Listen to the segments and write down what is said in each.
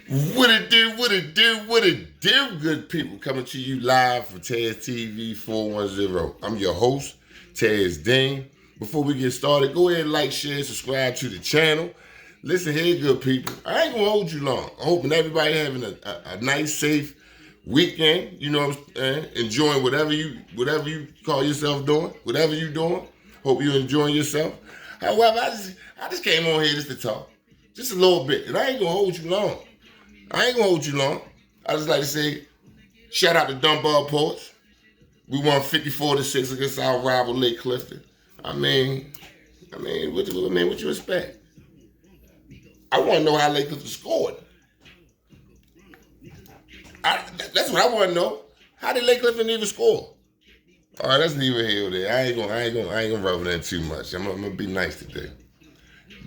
What it do, what it do, what it do, good people. Coming to you live from Taz TV 410. I'm your host, Taz Dean. Before we get started, go ahead and like, share, subscribe to the channel. Listen here, good people. I ain't gonna hold you long. I'm hoping everybody having a nice, safe weekend. You know what I'm saying? Enjoying whatever you call yourself doing, whatever you doing. Hope you're enjoying yourself. However, I just came on here just to talk. Just a little bit. And I ain't gonna hold you long. I just like to say, shout out to Dunbar Poets. We won 54-6 against our rival Lake Clifton. I mean, what you expect? I want to know how Lake Clifton scored. That's what I want to know. How did Lake Clifton even score? All right, that's neither here or there. I ain't gonna rub that too much. I'm gonna be nice today.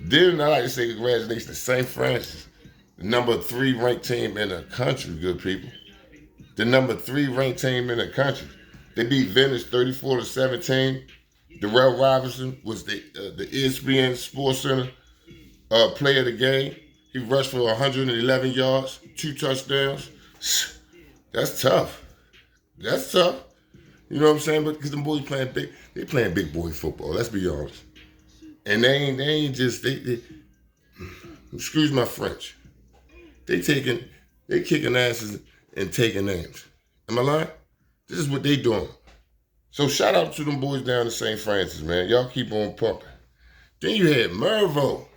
Then I like to say congratulations to St. Francis. The number 3 ranked team in the country, good people. The number 3 ranked team in the country. They beat Venice 34-17. Darryl Robinson was the ESPN Sports Center player of the game. He rushed for 111 yards, 2 touchdowns. That's tough. That's tough. You know what I'm saying? But because them boys playing big boy football. Let's be honest. And they ain't just excuse my French. They kicking asses and taking names. Am I lying? This is what they doing. So shout out to them boys down in St. Francis, man. Y'all keep on pumping. Then you had Mervo.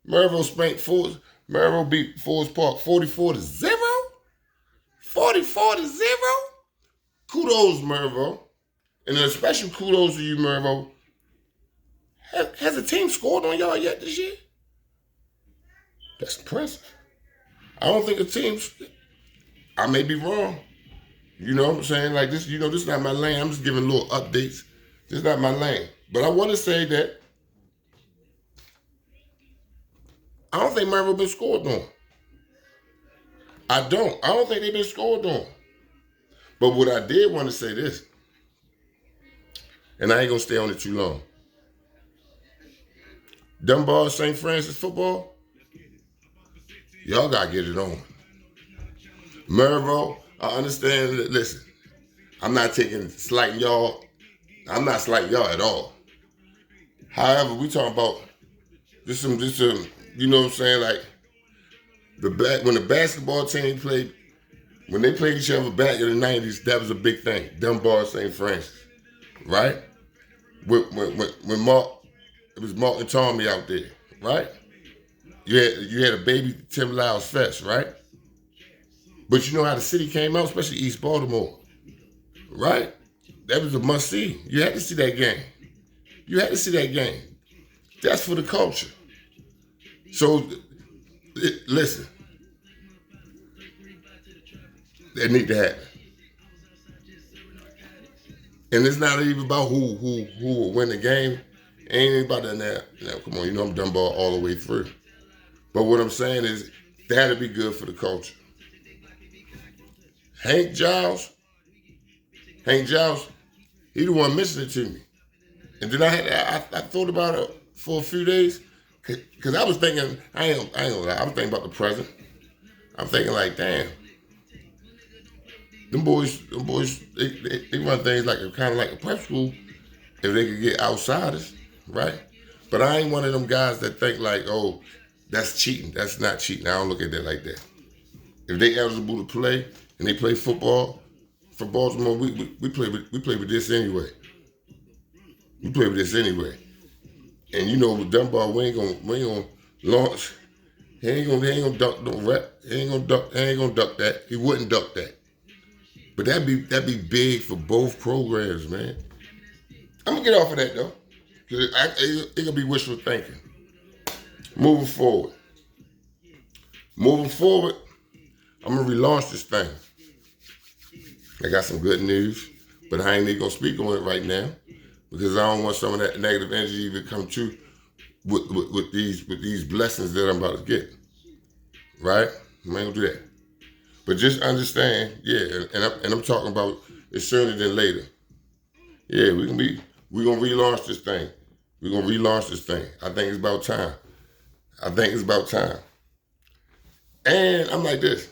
Mervo beat Forest Park 44-0. 44-0. Kudos, Mervo. And a special kudos to you, Mervo. Has a team scored on y'all yet this year? That's impressive. I don't think a team's. I may be wrong. You know what I'm saying? Like this, this is not my lane. I'm just giving little updates. This is not my lane. But I want to say that I don't think Mervo been scored on. I don't think they've been scored on. But what I did want to say this, and I ain't gonna stay on it too long. Dunbar, St. Francis football, y'all gotta get it on. Mervo, I understand. Listen, I'm not slighting y'all. I'm not slighting y'all at all. However, we talking about this. You know what I'm saying? Like when the basketball team played, when they played each other back in the '90s, that was a big thing. Dunbar, St. Francis, right? When Mark, it was Mark and Tommy out there, right? You had a baby Tim Lyles fest, right? But you know how the city came out, especially East Baltimore, right? That was a must-see. You had to see that game. That's for the culture. So, listen. That need to happen. And it's not even about who will win the game. It ain't about that now. Come on, I'm Dunbar all the way through. But what I'm saying is that'll be good for the culture. Hank Giles, he the one mentioned it to me. And then I thought about it for a few days, because I was thinking, I ain't gonna lie, I was thinking about the present. I'm thinking like, damn, them boys, they run things like kind of like a prep school if they could get outsiders, right? But I ain't one of them guys that think like, oh, that's cheating. That's not cheating. I don't look at that like that. If they eligible to play and they play football for Baltimore, we play with this anyway. We play with this anyway. And with Dunbar, we ain't gonna launch. He ain't gonna duck no rep. He ain't gonna duck that. He wouldn't duck that. But that'd be big for both programs, man. I'm gonna get off of that though, because it gonna be wishful thinking. Moving forward, I'm gonna relaunch this thing. I got some good news, but I ain't even gonna speak on it right now because I don't want some of that negative energy to come true with these blessings that I'm about to get. Right? I'm ain't gonna do that. But just understand, yeah, and I'm talking about it's sooner than later. Yeah, we're gonna relaunch this thing. We're gonna relaunch this thing. I think it's about time. And I'm like this.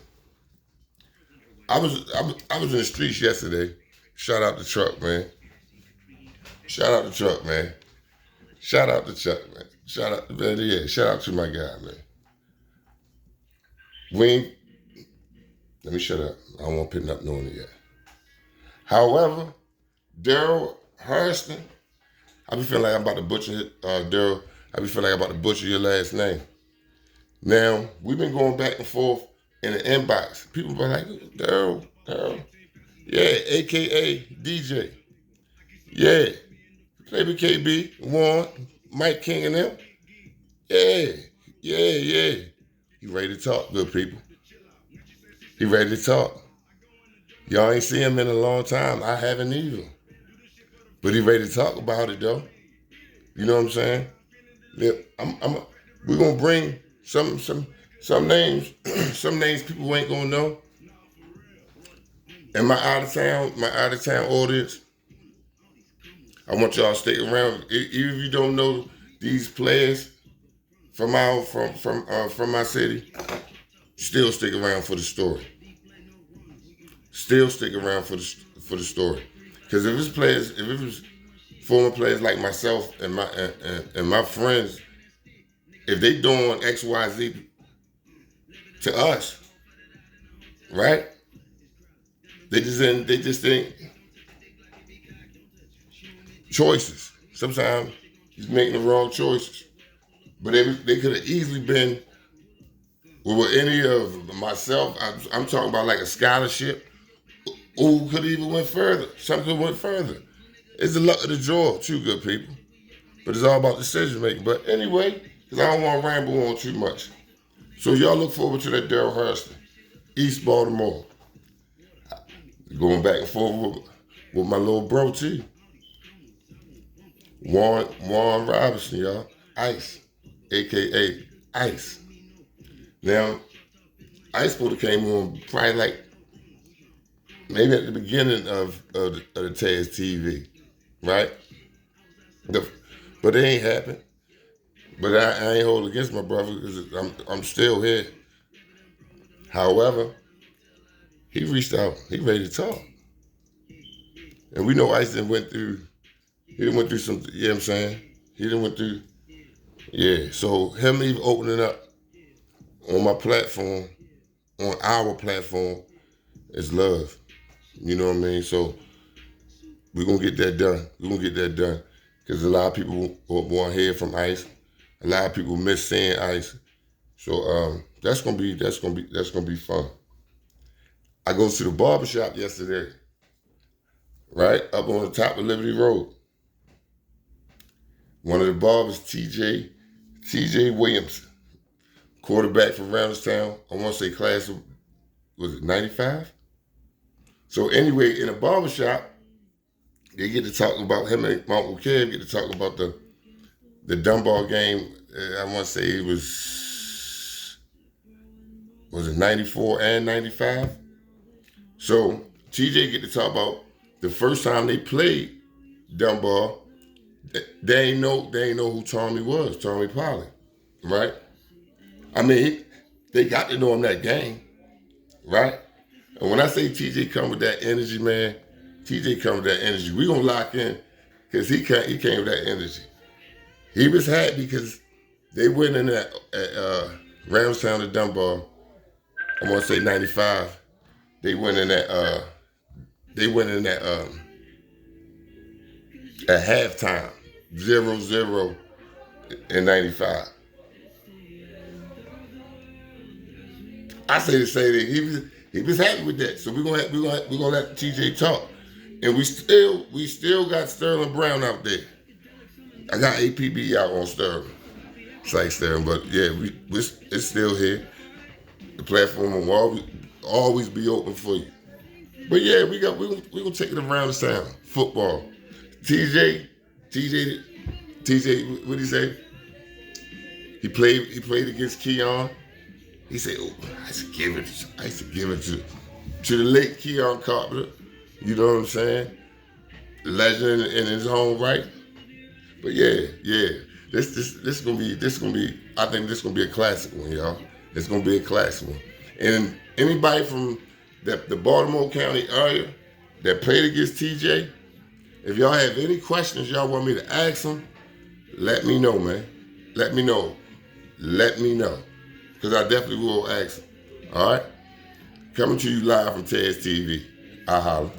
I was in the streets yesterday. Shout out the truck, man. Shout out the truck, man. Shout out the truck, man. Shout out, man. Yeah, shout out to my guy, man. We ain't, let me shut up. I don't want to put up knowing it yet. However, Darryl Hairston, I be feeling like I'm about to butcher Darryl. I be feeling like I'm about to butcher your last name. Now, we've been going back and forth in the inbox. People be like, Darryl. Yeah, AKA DJ. Yeah. Play with KB, Juan, Mike King and them. Yeah. He ready to talk, good people. He ready to talk. Y'all ain't seen him in a long time. I haven't either. But he ready to talk about it though. You know what I'm saying? Yeah, we're gonna bring some names, some names people ain't gonna know. And my out of town audience, I want y'all to stick around. Even if you don't know these players from my city, still stick around for the story. Still stick around for the story. Because if it was former players like myself and my friends, if they doing XYZ to us, right? They just think choices. Sometimes he's making the wrong choices. But they could have easily been with any of myself. I'm talking about like a scholarship. Who could even went further? Some could went further. It's the luck of the draw, too, good people. But it's all about decision making. But anyway, because I don't want to ramble on too much. So y'all look forward to that Darryl Hairston, East Baltimore. Going back and forth with my little bro, too. Juan Robinson, y'all. Ice, a.k.a. Ice. Now, Ice would have came on probably like maybe at the beginning of the Taz TV, right? But it ain't happened. But I ain't hold against my brother because I'm still here. However, he reached out. He ready to talk. And we know Ice went through some, you know what I'm saying? He done went through, yeah. So him even opening up on my platform, on our platform, is love. You know what I mean? So we're going to get that done. Because a lot of people want to hear from Ice. A lot of people miss seeing Ice. So that's gonna be fun. I go to the barbershop yesterday, right? Up on the top of Liberty Road. One of the barbers, TJ Williamson, quarterback from Hairston. I want to say class of, was it 95? So anyway, in a barbershop, they get to talk about him and my Uncle Kev get to talk about the Dunbar game. I want to say it was it 94 and 95? So TJ get to talk about the first time they played Dunbar. They ain't know who Tommy was, Tommy Polly, right? I mean, they got to know him that game, right? And when I say TJ come with that energy, man, TJ come with that energy. We gonna lock in because he came with that energy. He was happy because they went in at Ramstown to Dunbar. I want to say 95. They went in at at halftime, 0-0 in 95. I say the same thing. He was happy with that. So we're gonna let TJ talk. And we still got Sterling Brown out there. I got APB out on Sterling. It's like Sterling, but yeah, it's still here. The platform will always be open for you. But yeah, we gonna take it around the town. Football. TJ, what did he say? He played against Keon. He said, "Oh, I used to give it to the late Keon Carpenter." You know what I'm saying? Legend in his own right. But yeah. This gonna be. I think this gonna be a classic one, y'all. It's going to be a classic one. And anybody from the Baltimore County area that played against TJ, if y'all have any questions y'all want me to ask them, let me know, man. Let me know. Because I definitely will ask them. All right? Coming to you live from Taz TV. I holla.